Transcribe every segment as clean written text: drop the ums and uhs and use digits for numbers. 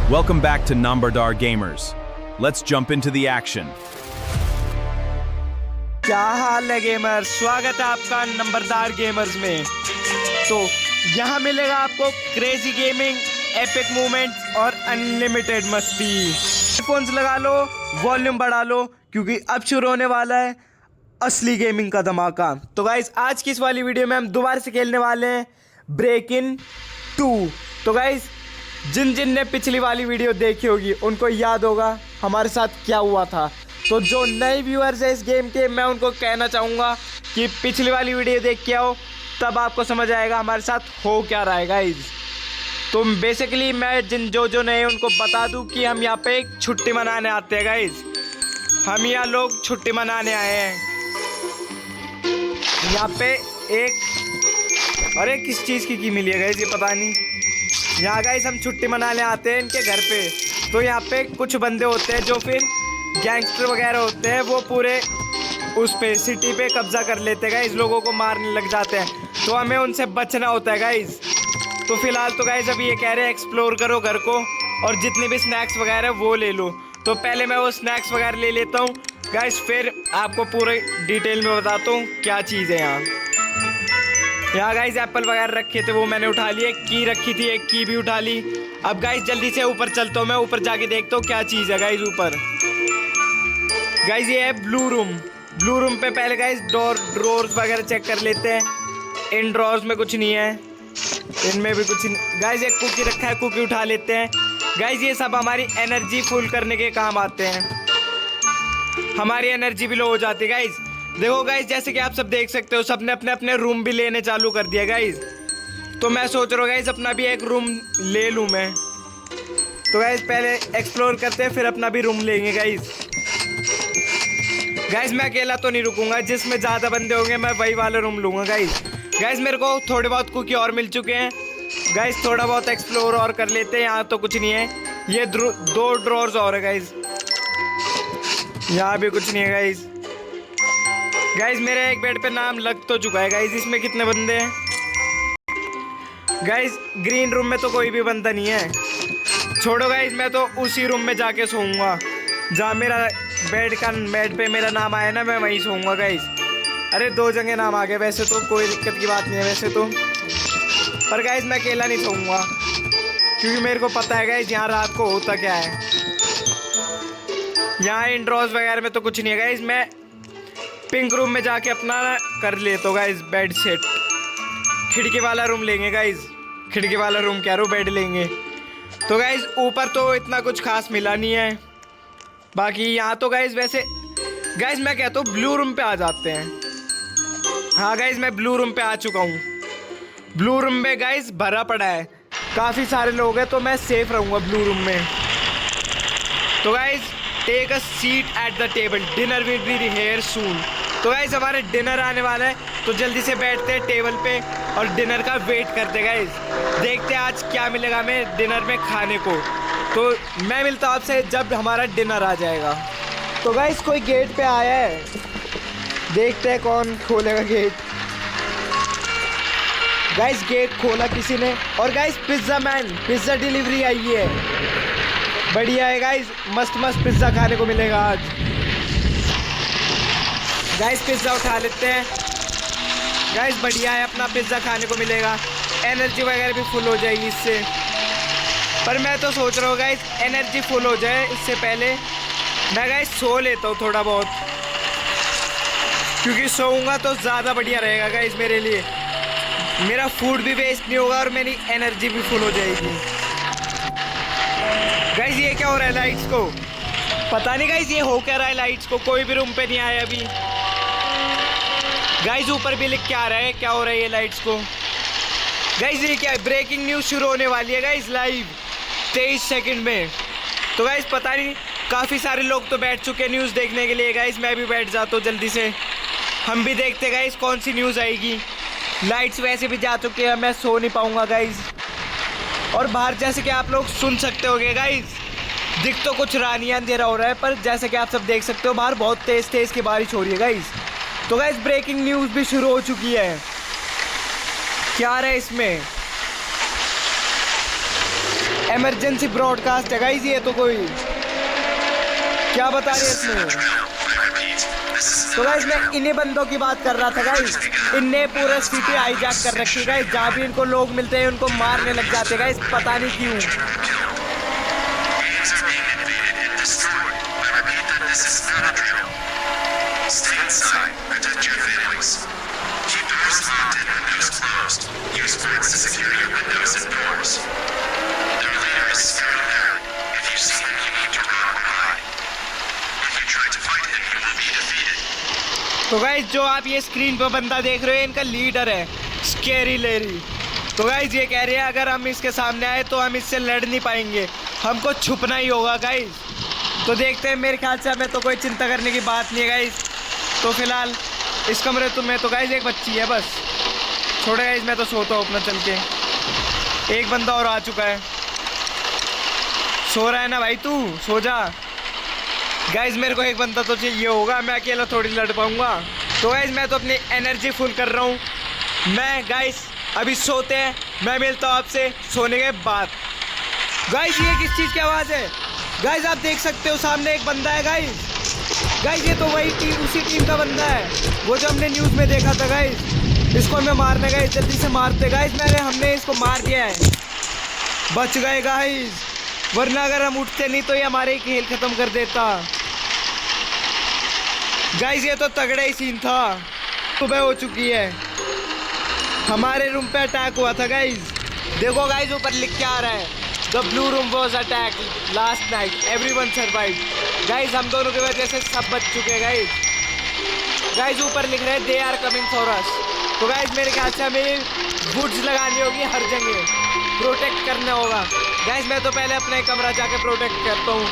Welcome back to Nambardar Gamers. Let's jump into the action. क्या हाल है gamers, स्वागत है आपका नंबरदार गेमर्स में। तो यहाँ मिलेगा आपको क्रेजी गेमिंग, एपिक मूवमेंट्स और अनलिमिटेड मस्ती। हेडफोन्स लगा लो, वॉल्यूम बढ़ा लो, क्योंकि अब शुरू होने वाला है असली गेमिंग का धमाका। तो गाइज आज की इस वाली वीडियो में हम दोबारा से खेलने वाले हैं ब्रेक इन 2। तो गाइज जिन ने पिछली वाली वीडियो देखी होगी उनको याद होगा हमारे साथ क्या हुआ था। तो जो नए व्यूअर्स हैं इस गेम के, मैं उनको कहना चाहूँगा कि पिछली वाली वीडियो देख के आओ, तब आपको समझ आएगा हमारे साथ हो क्या रहा है गाइज। तो बेसिकली मैं जो नए हैं उनको बता दूं कि हम यहाँ पे एक छुट्टी मनाने आते हैं गाइज। हम यहाँ लोग छुट्टी मनाने आए हैं यहाँ पे एक, अरे किस चीज़ की मिली है गाइज ये पता नहीं। यहाँ गाइज हम छुट्टी मनाने आते हैं इनके घर पे। तो यहाँ पे कुछ बंदे होते हैं जो फिर गैंगस्टर वगैरह होते हैं, वो पूरे उस पे सिटी पे कब्जा कर लेते हैं गाइज, लोगों को मारने लग जाते हैं। तो हमें उनसे बचना होता है गाइज। तो फिलहाल तो गाइज अभी ये कह रहे हैं एक्सप्लोर करो घर को और जितने भी स्नैक्स वगैरह वो ले लो। तो पहले मैं वो स्नैक्स वगैरह ले लेता हूँ गाइज, फिर आपको पूरे डिटेल में बताता हूँ क्या चीज़ है यहाँ। यहाँ गाइज एप्पल वगैरह रखे थे वो मैंने उठा लिए, की रखी थी एक की भी उठा ली। अब गाइज जल्दी से ऊपर चलता हूँ, मैं ऊपर जाके देखता हूँ क्या चीज़ है गाइज ऊपर। गाइज ये है ब्लू रूम। ब्लू रूम पे पहले गाइज ड्रॉर्स वगैरह चेक कर लेते हैं। इन ड्रॉर्स में कुछ नहीं है, इनमें भी कुछ नहीं। गाइज एक कुकी रखा है, कुकी उठा लेते हैं। गाइज ये सब हमारी एनर्जी फुल करने के काम आते हैं, हमारी एनर्जी भी लो हो जाती है गाइज। देखो गाइज जैसे कि आप सब देख सकते हो, सबने अपने अपने रूम भी लेने चालू कर दिया गाइज। तो मैं सोच रहा हूँ गाइज अपना भी एक रूम ले लूँ मैं। तो गाइज पहले एक्सप्लोर करते हैं, फिर अपना भी रूम लेंगे गाइज। गाइज मैं अकेला तो नहीं रुकूंगा, जिसमें ज़्यादा बंदे होंगे मैं वही वाला रूम लूँगा गाइज। गाइज मेरे को थोड़े बहुत कुकी और मिल चुके हैं गाइज, थोड़ा बहुत एक्सप्लोर और कर लेते हैं। यहाँ तो कुछ नहीं है, ये 2 ड्रॉर्स और है गाइज, यहाँ भी कुछ नहीं है गाइज। गाइज मेरे एक बेड पे नाम लग तो चुका है गाइज। इसमें कितने बंदे हैं गाइज? ग्रीन रूम में तो कोई भी बंदा नहीं है। छोड़ो गाइज, मैं तो उसी रूम में जाके सोऊंगा जहाँ मेरा बेड पे मेरा नाम आया ना, मैं वहीं सोऊंगा गाइज। अरे 2 जगह नाम आ गए, वैसे तो कोई दिक्कत की बात नहीं है वैसे तो, पर गाइज मैं अकेला नहीं सोऊंगा क्योंकि मेरे को पता है गाइज यहाँ रात को होता क्या है। यहाँ इंड्रॉज वगैरह में तो कुछ नहीं है गाइज। मैं पिंक रूम में जाके अपना कर ले तो गाइज बेड सेट। खिड़की वाला रूम लेंगे गाइज, खिड़की वाला रूम क्या रो बेड लेंगे। तो गाइज ऊपर तो इतना कुछ खास मिला नहीं है, बाकी यहाँ तो गाइज वैसे गाइज मैं कहता हूँ ब्लू रूम पे आ जाते हैं। हाँ गाइज मैं ब्लू रूम पे आ चुका हूँ। ब्लू रूम में गाइज भरा पड़ा है, काफ़ी सारे लोग हैं, तो मैं सेफ रहूँगा ब्लू रूम में। तो guys take a seat at the table, dinner will be here soon. तो गाइज हमारे डिनर आने वाला है, तो जल्दी से बैठते हैं टेबल पे और डिनर का वेट करते हैं गाइज। देखते हैं आज क्या मिलेगा हमें डिनर में खाने को। तो मैं मिलता हूँ आपसे जब हमारा डिनर आ जाएगा। तो गाइज कोई गेट पे आया है, देखते हैं कौन खोलेगा गेट। गाइज गेट खोला किसी ने, और guys pizza man, pizza delivery आई है, बढ़िया है गाइज, मस्त मस्त पिज़्ज़ा खाने को मिलेगा आज। गाइज पिज़्ज़ा उठा लेते हैं गाइज, बढ़िया है, अपना पिज़्ज़ा खाने को मिलेगा, एनर्जी वगैरह भी फुल हो जाएगी इससे। पर मैं तो सोच रहा हूँ गाइज एनर्जी फुल हो जाए इससे पहले मैं गाइज सो लेता हूँ थोड़ा बहुत, क्योंकि सोऊंगा तो ज़्यादा बढ़िया रहेगा गाइज मेरे लिए। मेरा फूड भी वेस्ट नहीं होगा और मेरी एनर्जी भी फुल हो जाएगी। गाइज ये क्या हो रहा है लाइट्स को? पता नहीं गाइज ये हो क्या रहा है लाइट्स को, कोई भी रूम पे नहीं आया अभी। गाइज ऊपर भी लिख के आ रहा है क्या हो रहा है ये लाइट्स को। गाइज ये क्या है? ब्रेकिंग न्यूज़ शुरू होने वाली है गाइज लाइव 23 सेकंड में। तो गाइज पता नहीं, काफ़ी सारे लोग तो बैठ चुके हैं न्यूज़ देखने के लिए गाइज, मैं भी बैठ जाता हूँ जल्दी से। हम भी देखते गाइज कौन सी न्यूज़ आएगी। लाइट्स वैसे भी जा चुके हैं, मैं सो नहीं पाऊँगा गाइज। और बाहर जैसे कि आप लोग सुन सकते होगे गाइज, दिख तो कुछ रानी अंधेरा हो रहा है, पर जैसे कि आप सब देख सकते हो बाहर बहुत तेज़ तेज़ की बारिश हो रही है गाइज। तो गाइज ब्रेकिंग न्यूज़ भी शुरू हो चुकी है। क्या रहा है इसमें? इमरजेंसी ब्रॉडकास्ट है गाइस, ये तो कोई क्या बता रहे हैं इसमें। तो गाइस मैं इन्हीं बंदों की बात कर रहा था गाइस, इनने पूरा सिटी हाईजैक कर रखी है गाइस। जहाँ भी इनको लोग मिलते हैं उनको मारने लग जाते हैं गाइस, पता नहीं क्यों। तो गाइस जो आप ये स्क्रीन पर बंदा देख रहे हो इनका लीडर है स्केरी लेरी। तो गाइस ये कह रहे हैं अगर हम इसके सामने आए तो हम इससे लड़ नहीं पाएंगे, हमको छुपना ही होगा गाइस। तो देखते हैं, मेरे ख्याल से हमें तो कोई चिंता करने की बात नहीं है गाइस। तो फिलहाल इस कमरे में तो गाइस एक बच्ची है बस, छोड़े गाइस मैं तो सोता हूँ अपना चल के। एक बंदा और आ चुका है, सो रहा है ना भाई, तू सो जा। गाइज मेरे को एक बंदा तो चाहिए होगा, मैं अकेला थोड़ी लड़ पाऊंगा। तो गाइज मैं तो अपनी एनर्जी फुल कर रहा हूँ। मैं गाइज अभी सोते हैं, मैं मिलता हूँ आपसे सोने के बाद। गाइज ये किस चीज़ की आवाज़ है? गाइज आप देख सकते हो सामने एक बंदा है गाइज। गाइज ये तो वही टीम, उसी टीम का बंदा है वो जो हमने न्यूज़ में देखा था गाइज। इसको हमें मारने गए, जल्दी से मारते गाइज। हमने इसको मार दिया है, बच गए गाइज, वरना अगर हम उठते नहीं तो ये हमारे खेल ख़त्म कर देता। गाइज ये तो तगड़ा ही सीन था। सुबह हो चुकी है, हमारे रूम पे अटैक हुआ था गाइज। देखो गाइज ऊपर लिख के आ रहा है the blue room was attack last night, everyone survive. Guys हम दोनों की वजह से सब बच चुके हैं गाइज। गाइज ऊपर लिख रहे हैं they are coming for us. तो गाइज मेरे ख्याल से हमें वुड्स लगानी होगी हर जगह, प्रोटेक्ट करना होगा। गाइज मैं तो पहले अपना एक कमरा जाके प्रोटेक्ट करता हूँ,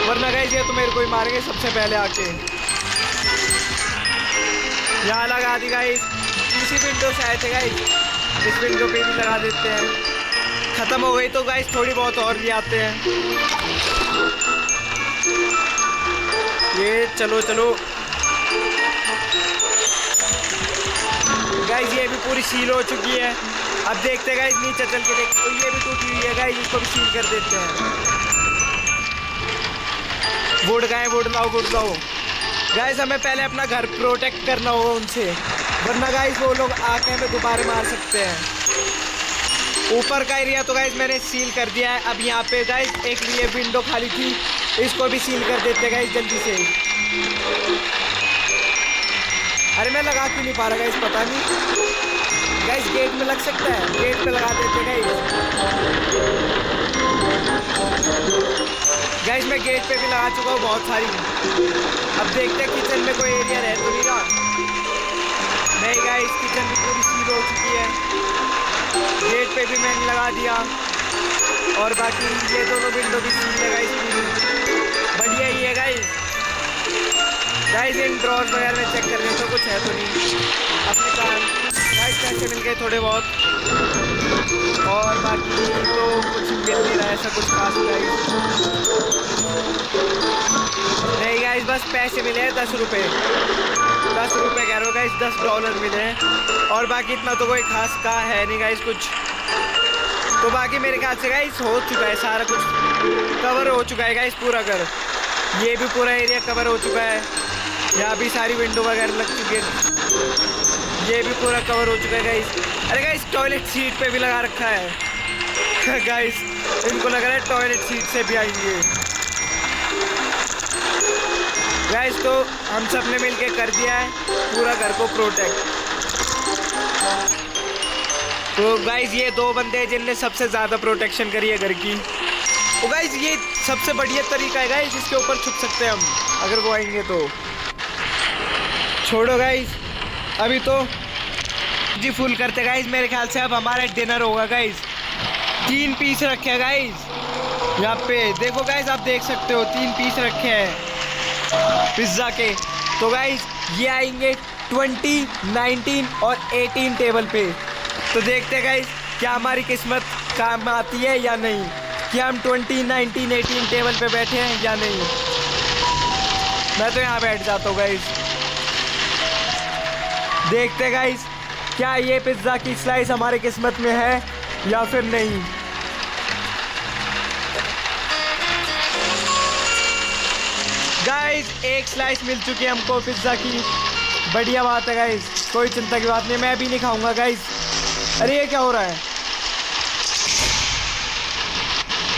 वरना गाइज ये तो मेरे को ही मारेंगे सबसे पहले आके। यहाँ लगा दी गाइज, इसी विंडो से आए थे गाइज, इस विंडो पे भी लगा देते हैं। ख़त्म हो गई तो गाइज थोड़ी बहुत और भी आते हैं। ये चलो चलो गाइज, ये भी पूरी सील हो चुकी है। अब देखते हैं गाइज नीचे चल के देखते, ये भी टूटी हुई है गाइज, इसको भी सील कर देते हैं। वुड गए, वुड लाओ वुड लाओ। गाइज हमें पहले अपना घर प्रोटेक्ट करना होगा उनसे, वरना गाइज वो लोग आके हमें दोबारा मार सकते हैं। ऊपर का एरिया तो गाइज मैंने सील कर दिया है। अब यहाँ पे गाइज एक ये विंडो खाली थी, इसको भी सील कर देते हैं गाइज जल्दी से। अरे मैं लगा क्यों नहीं पा रहा गाइज, पता नहीं। गाइज गेट में लग सकता है, गेट पे लगा देते हैं गाइज। गाइज मैं गेट पे भी लगा चुका हूँ बहुत सारी। अब देखते हैं किचन में कोई एरिया रह तो नहीं रहा। नहीं गाइज किचन भी पूरी सील हो चुकी है, गेट पे भी मैंने लगा दिया, और बाकी ये दोनों विंडो भी सील है गाइज पूरी। बढ़िया ही है गाइज। गाइज इन ड्रॉर्स वगैरह में चेक कर रहे तो कुछ है तो नहीं। अपने काम गाइज पैसे मिल गए थोड़े बहुत, और बाकी तो कुछ मिल नहीं रहा है ऐसा कुछ खास गाइज। नहीं गाइज बस पैसे मिले हैं 10 रुपये, 10 रुपये कह रहे हो गाइज, $10 मिले हैं, और बाकी इतना तो कोई खास का है नहीं गाइज कुछ। तो बाकी मेरे ख्याल से गाइज हो चुका है, सारा कुछ कवर हो चुका है गाइज पूरा घर। ये भी पूरा एरिया कवर हो चुका है, यहाँ भी सारी विंडो वगैरह लग चुकी है, ये भी पूरा कवर हो चुका है गाइज। अरे गाइज टॉयलेट सीट पे भी लगा रखा है गाइज, इनको लग रहा है टॉयलेट सीट से भी आएंगे गाइज। तो हम सब ने मिलके कर दिया है पूरा घर को प्रोटेक्ट। तो गाइज ये 2 बंदे हैं जिनने सबसे ज़्यादा प्रोटेक्शन करी है घर की। तो गाइज ये सबसे बढ़िया तरीका है गाइज, इसके ऊपर छुप सकते हैं हम अगर वो आएंगे तो। छोड़ो गाइज, अभी तो जी फुल करते गाइज। मेरे ख्याल से अब हमारा डिनर होगा गाइज। 3 पीस रखे हैं गाइज यहाँ पे, देखो गाइज आप देख सकते हो 3 पीस रखे हैं पिज़्ज़ा के। तो गाइज ये आएंगे 20, 19 और 18 टेबल पे। तो देखते हैं गाइज क्या हमारी किस्मत काम आती है या नहीं, क्या हम 20, 19, 18 टेबल पे बैठे हैं या नहीं। मैं तो यहाँ बैठ जाता हूँ गाइज। देखते हैं गाइज क्या ये पिज़्ज़ा की स्लाइस हमारे किस्मत में है या फिर नहीं। गाइस एक स्लाइस मिल चुकी है हमको पिज्जा की, बढ़िया बात है गाइस, कोई चिंता की बात नहीं, मैं भी नहीं खाऊंगा गाइस। अरे ये क्या हो रहा है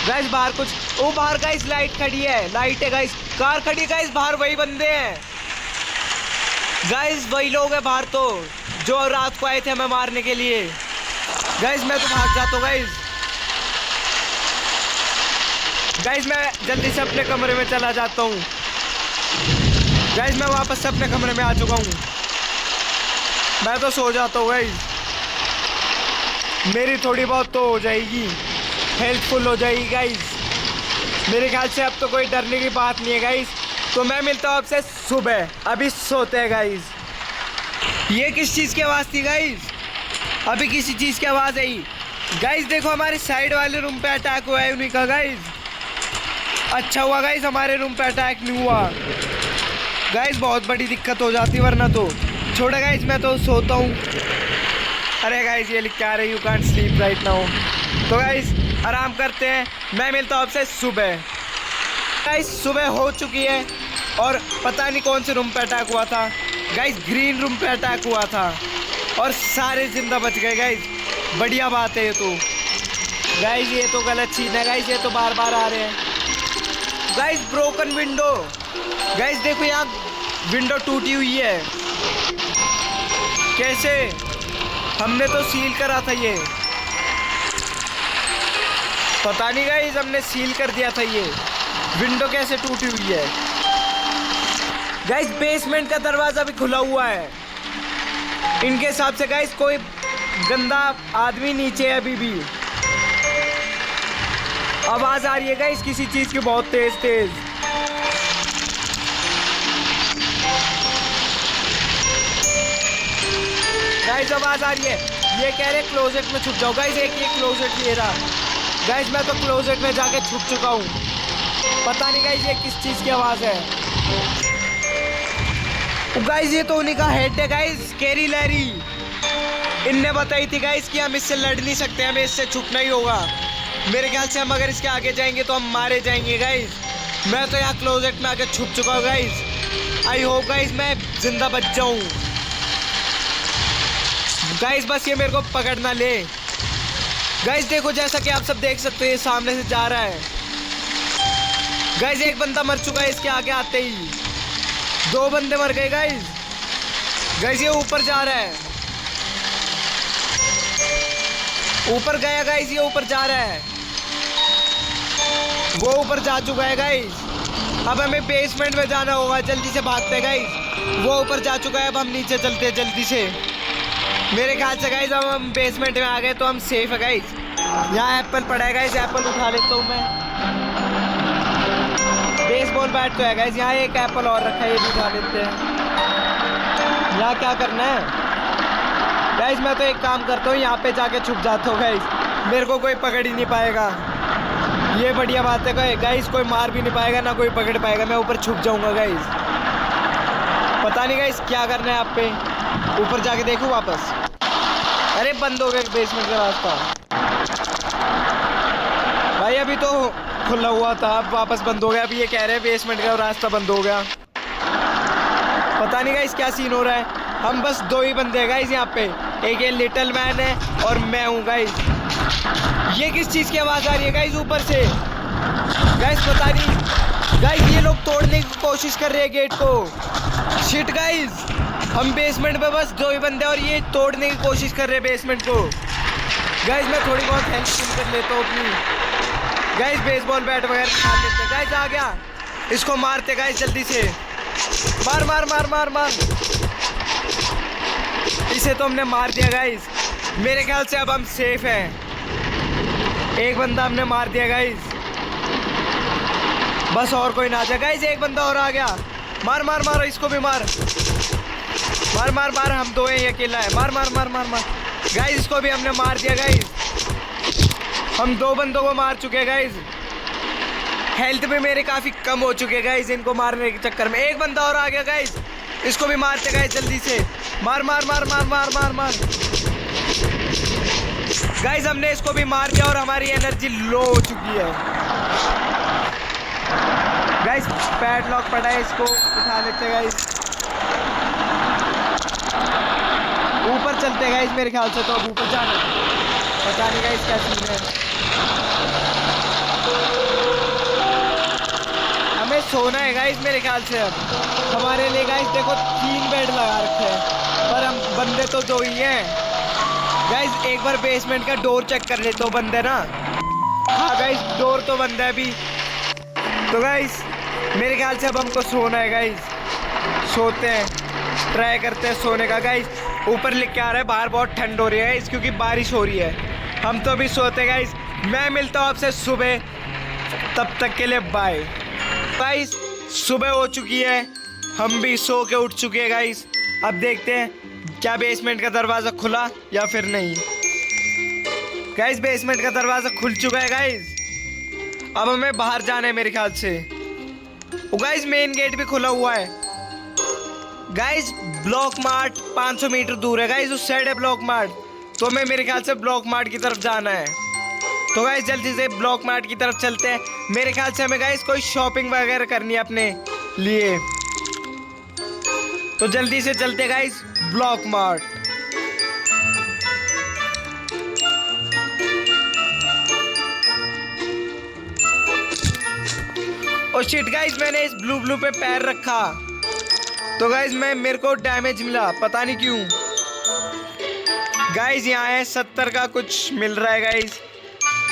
गाइस? बाहर कुछ, ओ बाहर गाइस लाइट खड़ी है, लाइट है गाइस, कार खड़ी है गाइस, बाहर वही बंदे हैं गाइस, वही लोग हैं बाहर तो जो रात को आए थे हमें मारने के लिए। गाइस मैं तो भाग जाता हूँ गाइस। गाइस मैं जल्दी से अपने कमरे में चला जाता हूँ। गाइस मैं वापस से अपने कमरे में आ चुका हूँ, मैं तो सो जाता हूँ गाइस, मेरी थोड़ी बहुत तो हो जाएगी, हेल्पफुल हो जाएगी गाइस। मेरे ख्याल से अब तो कोई डरने की बात नहीं है गाइस। तो मैं मिलता हूँ आपसे सुबह, अभी सोते हैं गाइस। ये किस चीज़ की आवाज़ थी गाइस? अभी किसी चीज़ की आवाज़ आई गाइस। देखो हमारे साइड वाले रूम पे अटैक हुआ है उन्हीं का गाइस। अच्छा हुआ गाइस हमारे रूम पे अटैक नहीं हुआ गाइस, बहुत बड़ी दिक्कत हो जाती वरना तो। छोड़ो गाइस मैं तो सोता हूँ। अरे गाइस ये लिख के आ रही you can't sleep right now. तो गाइस आराम करते हैं, मैं मिलता हूँ आपसे सुबह। गाइस सुबह हो चुकी है और पता नहीं कौन से रूम पे अटैक हुआ था गाइस, ग्रीन रूम पे अटैक हुआ था और सारे जिंदा बच गए गाइस, बढ़िया बात है ये तो। गाइस ये तो गलत चीज़ है गाइस, ये तो बार बार आ रहे हैं गाइस। ब्रोकन विंडो गाइस, देखो यहाँ विंडो टूटी हुई है, कैसे? हमने तो सील करा था ये, पता नहीं गाइस हमने सील कर दिया था ये, विंडो कैसे टूटी हुई है गाइस। बेसमेंट का दरवाज़ा भी खुला हुआ है, इनके हिसाब से गाइस कोई गंदा आदमी नीचे है अभी भी। आवाज़ आ रही है गाइस किसी चीज़ की बहुत तेज तेज। गाइस आवाज़ आ रही है, ये कह रहे क्लोजेट में छुप जाओ गाइस। एक ये क्लोजेट ले रहा गाइस, मैं तो क्लोजेट में जाके छुप चुका हूँ, पता नहीं गाइस ये किस चीज़ की आवाज़ है। गाइस ये तो उन्हीं का हेड है गाइस, कैरी लैरी। इनने बताई थी गाइस कि हम इससे लड़ नहीं सकते, हमें इससे छुपना ही होगा। मेरे ख्याल से हम अगर इसके आगे जाएंगे तो हम मारे जाएंगे गाइस। मैं तो यहाँ क्लोजेट में आके छुप चुका हूँ गाइस। आई होप गाइस मैं जिंदा बच जाऊँ गाइस, बस ये मेरे को पकड़ ना ले। गाइस देखो जैसा कि आप सब देख सकते हैं सामने से जा रहा है गाइस, एक बंदा मर चुका है इसके आगे आते ही, दो बंदे मर गए गाइस। गाइस ये ऊपर जा रहा है, ऊपर गया गाइस, ये ऊपर जा रहा है, वो ऊपर जा चुका है गाइस। अब हमें बेसमेंट में जाना होगा, जल्दी से भागते हैं गाइस। वो ऊपर जा चुका है, अब हम नीचे चलते हैं जल्दी से। मेरे ख्याल से गाइस अब हम बेसमेंट में आ गए तो हम सेफ है गाइस। यहाँ एप्पल पड़ा है गाइस, एप्पल उठा लेता हूँ मैं। बेसबॉल बैट तो है गाइस, यहाँ एक एप्पल और रखा है, ये भी उठा लेते हैं। यहाँ क्या करना है गाइस? मैं तो एक काम करता हूँ, यहाँ पे जाके छुप जाता हूँ गाइस, मेरे को कोई पकड़ ही नहीं पाएगा। ये बढ़िया बात है गाइस, कोई मार भी नहीं पाएगा ना कोई पकड़ पाएगा, मैं ऊपर छुप जाऊँगा गाइस। पता नहीं गाइस क्या करना है आप पे, ऊपर जाके देखूँ वापस। अरे बंद हो गया बेसमेंट का रास्ता भाई, अभी तो खुला हुआ था अब वापस बंद हो गया। अभी ये कह रहे हैं बेसमेंट का रास्ता बंद हो गया, पता नहीं गाइस क्या सीन हो रहा है। हम बस दो ही बंदे हैं गाइस यहाँ पे, एक ये लिटिल मैन है और मैं हूँ गाइस। ये किस चीज़ की आवाज़ आ रही है गाइस ऊपर से? गाइस पता नहीं गाइस, ये लोग तोड़ने की कोशिश कर रहे हैं गेट को। शिट गाइस, हम बेसमेंट में बस दो ही बंदे और ये तोड़ने की कोशिश कर रहे हैं बेसमेंट को। गाइस मैं थोड़ी बहुत हेल्प कर लेता हूँ अपनी। गाइस बेसबॉल बैट वगैरह खा लेते हैं गाइस। आ गया, इसको मारते गाइस जल्दी से, मार मार मार मार मार। इसे तो हमने मार दिया गाइस, मेरे ख्याल से अब हम सेफ हैं। एक बंदा हमने मार दिया गाइस, बस और कोई ना आ जाए गाइस। एक बंदा और आ गया, मार मार मार, इसको भी मार मार मार मार। हम दो हैं, ये अकेला है, मार मार मार मार मार गाइस। इसको भी हमने मार दिया गाइस, हम दो बंदों को मार चुके हैं गाइस। हेल्थ भी मेरे काफ़ी कम हो चुके हैं गाइस इनको मारने के चक्कर में। एक बंदा और आ गया गाइस, इसको भी मारते गाइस जल्दी से, मार मार मार मार मार मार मार गाइस। हमने इसको भी मार दिया और हमारी एनर्जी लो हो चुकी है। गाइस पैडलॉक पड़ा है, इसको उठा लेते गाइस। ऊपर चलते गाइस मेरे ख्याल से, तो अब ऊपर जाना पता नहीं गाइस क्या सीन है। हमें सोना है गाइस मेरे ख्याल से। अब हमारे लिए गाइस देखो 3 बेड लगा रखे हैं, पर हम बंदे तो 2 ही हैं गाइस। एक बार बेसमेंट का डोर चेक कर लेते हो बंदे ना। हाँ गाइस डोर तो बंद है अभी। तो गाइस मेरे ख्याल से अब हमको सोना है गाइस। सोते हैं, ट्राई करते हैं सोने का गाइस। ऊपर लिख के आ रहा है बाहर बहुत ठंड हो रही है गाइस, क्योंकि बारिश हो रही है। हम तो अभी सोते गाइस। मैं मिलता हूँ आपसे सुबह, तब तक के लिए बाय गाइस। सुबह हो चुकी है, हम भी सो के उठ चुके हैं गाइस। अब देखते हैं क्या बेसमेंट का दरवाज़ा खुला या फिर नहीं। गाइस बेसमेंट का दरवाज़ा खुल चुका है गाइस। अब हमें बाहर जाना है मेरे ख्याल से। ओ गाइस मेन गेट भी खुला हुआ है गाइस। ब्लॉक मार्ट 500 मीटर दूर है गाइस, उस साइड है ब्लॉक मार्ट। तो हमें मेरे ख्याल से ब्लॉक मार्ट की तरफ जाना है। तो गाइस जल्दी से ब्लॉक मार्ट की तरफ चलते हैं। मेरे ख्याल से हमें गाइस कोई शॉपिंग वगैरह करनी है अपने लिए, तो जल्दी से चलते guys block mart. Oh shit guys मैंने इस ब्लू पे पैर रखा, तो गाइस मेरे को डैमेज मिला, पता नहीं क्यों। गाइस यहाँ है 70 का कुछ मिल रहा है गाइस,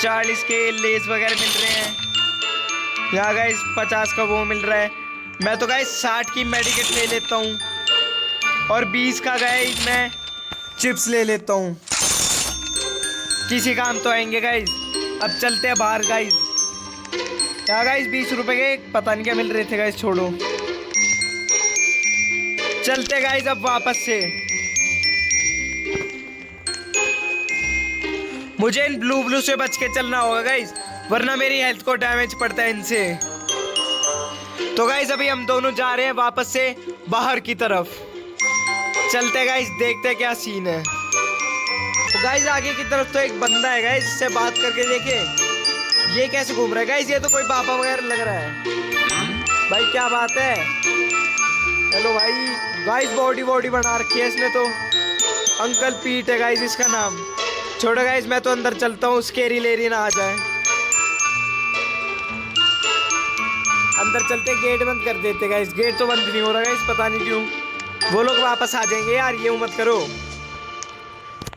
40 के लेस वगैरह मिल रहे हैं। यहाँ गाइस 50 का वो मिल रहा है। मैं तो गाइस 60 की मेडिकेट ले लेता हूँ, और 20 का गाइस मैं चिप्स ले लेता हूँ, किसी काम तो आएंगे गाइस। अब चलते हैं बाहर गाइस। क्या गाइस 20 रुपए के पता नहीं क्या मिल रहे थे गाइस, छोड़ो। चलते गाइस अब वापस से। मुझे इन ब्लू से बच के चलना होगा गाइस, वरना मेरी हेल्थ को डैमेज पड़ता है इनसे। तो गाइस अभी हम दोनों जा रहे हैं वापस से बाहर की तरफ। चलते गाइस देखते हैं क्या सीन है। तो गाइस आगे की तरफ तो एक बंदा है गाइस, इससे बात करके देखे ये कैसे घूम रहा है गाइस। ये तो कोई बाबा वगैरह लग रहा है भाई, क्या बात है। हेलो भाई। गाइस बॉडी बना रखी है इसने तो। अंकल पीट है गाइस इसका नाम। छोड़ो गाइस मैं तो अंदर चलता हूँ, स्केरी लेरी ना आ जाए। अंदर चलते, गेट बंद कर देते गाइस। गेट तो बंद नहीं हो रहा गाइस, पता नहीं क्यों। वो लोग वापस आ जाएंगे यार, ये मत करो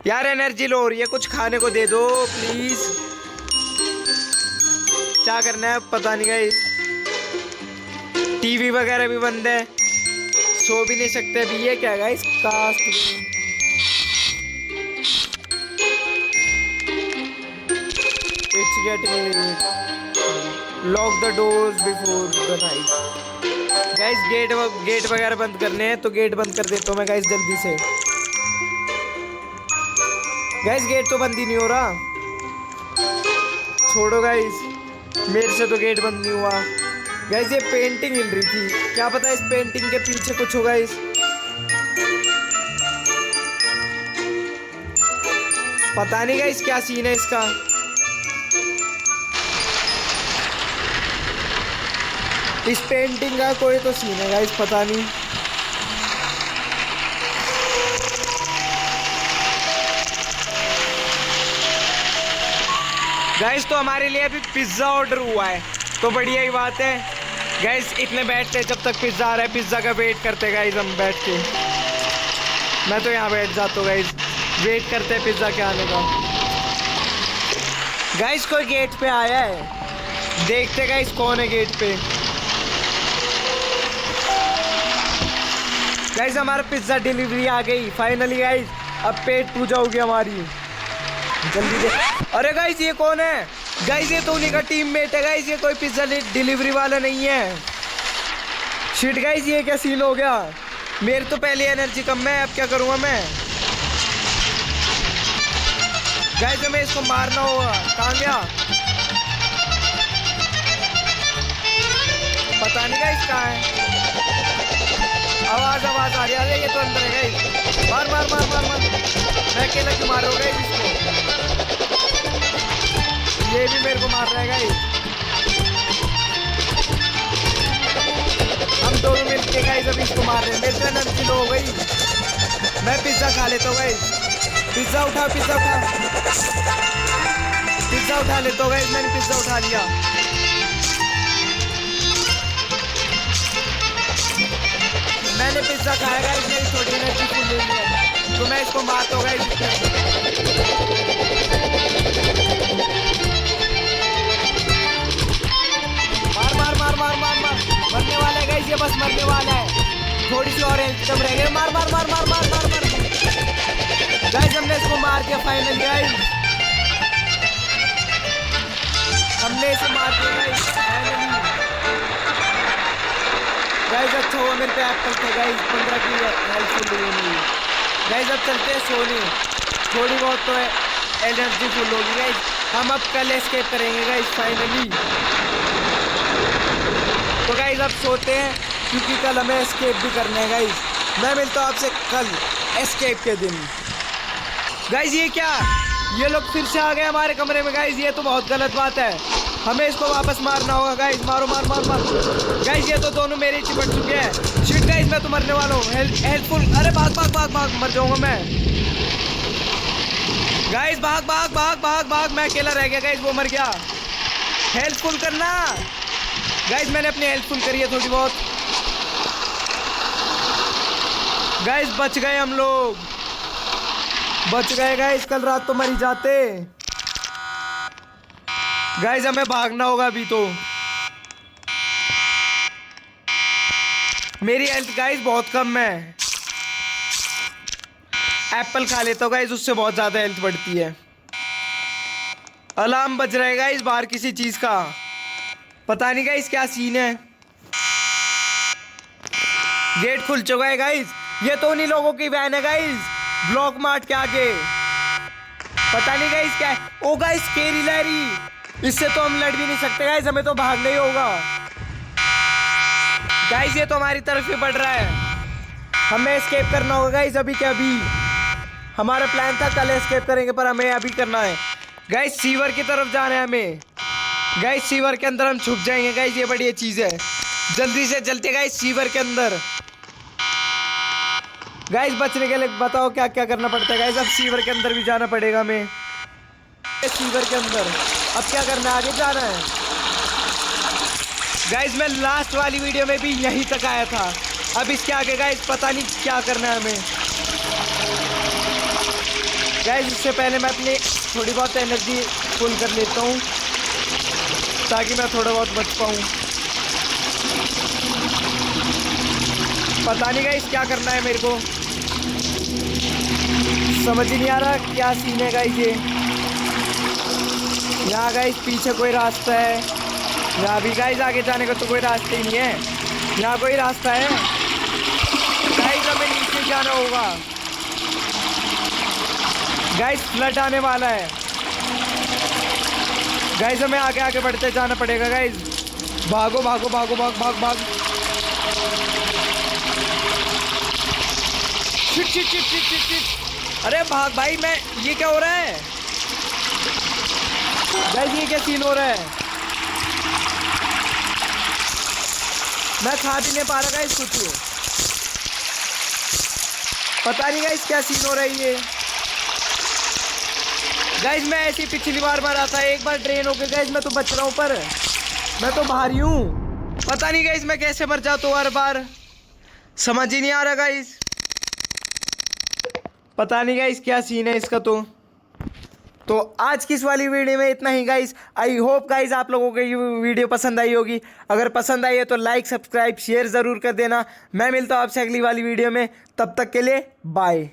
यार। एनर्जी लो हो रही है, कुछ खाने को दे दो प्लीज। क्या करना है पता नहीं गाइस। टीवी वगैरह भी बंद है, सो भी नहीं सकते अभी। ये क्या guys, cause it's getting lock the doors before the night. Guys gate वगैरह बंद करने हैं, तो गेट बंद कर देता हूँ मैं गाइस जल्दी से। गाइस गेट तो बंद ही नहीं हो रहा। छोड़ो गाइस, मेरे से तो गेट बंद नहीं हुआ। गाइस ये पेंटिंग हिल रही थी, क्या पता इस पेंटिंग के पीछे कुछ होगा। इस पता नहीं गाइस क्या सीन है इसका। इस पेंटिंग का कोई तो सीन है गाइस, पता नहीं। गाइस तो हमारे लिए अभी पिज्ज़ा ऑर्डर हुआ है, तो बढ़िया ही बात है गाइस। इतने बैठते जब तक पिज्ज़ा आ रहा है, पिज्ज़ा का वेट करते गाइस हम बैठ के। मैं तो यहाँ बैठ जाता हूँ गाइस, वेट करते हैं पिज्ज़ा के आने का। गाइस कोई गेट पे आया है, देखते गाइस कौन है गेट पे। गाइस हमारा पिज्ज़ा डिलीवरी आ गई फाइनली गाइस। अब पेट पूजा होगी हमारी, जल्दी दे। अरे गाइस ये कौन है गाइस, ये तो उन्हीं का टीममेट है गाइस, ये कोई पिज्जा डिलीवरी वाला नहीं है। शिट गाइस ये क्या सीन हो गया। मेरी तो पहले एनर्जी कम है, अब क्या करूँगा मैं। गाइस हमें इसको मारना होगा। कहाँ गया पता नहीं गाइस, कहाँ है। आवाज आ रही है, ये तो अंदर है गाइस। मार मार मार मार मार, मैं अकेला क्यों मार रहा हूँ गाइस इसको। ये भी मेरे को मार रहा है गाइस। के गाइस अभी इसको मार रहे हैं। मेरे तो एनर्जी लो हो गई। मैं पिज्जा खा लेता हूँ गाइस। पिज्जा उठा लेता हूँ गाइस। मैंने पिज्जा उठा लिया। मैंने पिज्जा खाया गाइस। मेरी थोड़ी एनर्जी फुल हुई है तो मैं इसको मारता हूँ गाइस। मरने वाला है गाइस, ये बस मरने वाला है। थोड़ी सी और हेल्थ कम रह गई। मार गाइस, हमने इसको मार दिया फाइनली गाइस। हमने इसे मार दिया गाइस फाइनली। गाइस अच्छा हुआ मेरे पे एप्पल थे गाइस। 15 की हेल्थ फुल हुई मेरी गाइस। अब चलते हैं सोने। थोड़ी बहुत तो एनर्जी फुल होगी गाइस। हम अब कल एस्केप करेंगे गाइस फाइनली। तो गाइस अब सोते हैं क्योंकि कल हमें एस्केप भी करना है गाइस। मैं मिलता हूँ आपसे कल एस्केप के दिन। गाइस ये क्या, ये लोग फिर से आ गए हमारे कमरे में गाइस। ये तो बहुत गलत बात है। हमें इसको वापस मारना होगा गाइस। मारो मार गाइस। ये तो दोनों मेरे चिपट चुके हैं। शिट गाइस, मैं तो मरने वाला हूँ। हेल्पफुल। अरे भाग मर जाऊंगा मैं गाइस। भाग। मैं अकेला रह गया गाइस। वो मर गया। हेल्पफुल करना गाइस। मैंने अपनी हेल्पफुल करी है थोड़ी बहुत गाइस। बच गए हम लोग। बच गए गाइस। कल रात तो मर ही जाते गाइस। हमें भागना होगा अभी तो। मेरी हेल्थ गाइस बहुत कम है। एप्पल खा लेता हूँ गाइस, उससे बहुत ज्यादा हेल्थ बढ़ती है। अलार्म बज रहा है गाइस बाहर किसी चीज का। पता नहीं गाइस क्या सीन है। गेट खुल चुका है गाइस। ये तो उन्हीं लोगों की वैन है गाइस, ब्लॉक मार्ट के आगे। पता नहीं गाइस क्या है। ओ गाइस केरी लैरी, इससे तो हम लड़ भी नहीं सकते गाइस। हमें तो भागना ही होगा गाइस। ये तो हमारी तरफ ही बढ़ रहा है। हमें एस्केप करना होगा गाइस अभी के अभी। हमारा प्लान था कल एस्केप करेंगे पर हमें अभी करना है गाइस। सीवर की तरफ जाना है हमें गाइस। सीवर के अंदर हम छुप जाएंगे गाइस। ये बढ़िया चीज है। जल्दी से चलते गाइस सीवर के अंदर। गाइस बचने के लिए बताओ क्या क्या करना पड़ता है गाइस। अब सीवर के अंदर भी जाना पड़ेगा हमें। सीवर के अंदर अब क्या करना है, आगे जाना है गाइस। मैं लास्ट वाली वीडियो में भी यहीं तक आया था। अब इसके आगे गाइस पता नहीं क्या करना है हमें गाइस। इससे पहले मैं अपनी थोड़ी बहुत एनर्जी फुल कर लेता हूँ ताकि मैं थोड़ा बहुत बच पाऊँ। पता नहीं गाइस क्या करना है मेरे को, समझ ही नहीं आ रहा क्या सीन है गाइस। ये यहाँ गाइस पीछे कोई रास्ता है। यहाँ भी गाइस आगे जाने का तो कोई रास्ता ही नहीं है। यहाँ कोई रास्ता है गाइस। हमें नीचे जाना होगा गाइस। फ्लड आने वाला है गाइस। हमें आगे आगे बढ़ते जाना पड़ेगा गाइस। भागो भाग। शिट। अरे भाग भाई। मैं ये क्या हो रहा है गाइस। ये क्या सीन हो रहा है। मैं खा भी नहीं पा रहा गाइस कुछ। पता नहीं गाइस क्या सीन हो रहा है ये गाइस। मैं ऐसी पिछली बार मरा था एक बार ट्रेन होके गाइस। मैं तो बच रहा हूँ पर मैं तो भारी हूँ। पता नहीं गाइस मैं कैसे मर जाता हूँ हर बार, समझ ही नहीं आ रहा गाइस। पता नहीं गाइस क्या सीन है इसका। तो आज की इस वाली वीडियो में इतना ही गाइस। आई होप गाइस आप लोगों को ये वीडियो पसंद आई होगी। अगर पसंद आई है तो लाइक सब्सक्राइब शेयर ज़रूर कर देना। मैं मिलता हूँ आपसे अगली वाली वीडियो में। तब तक के लिए बाय।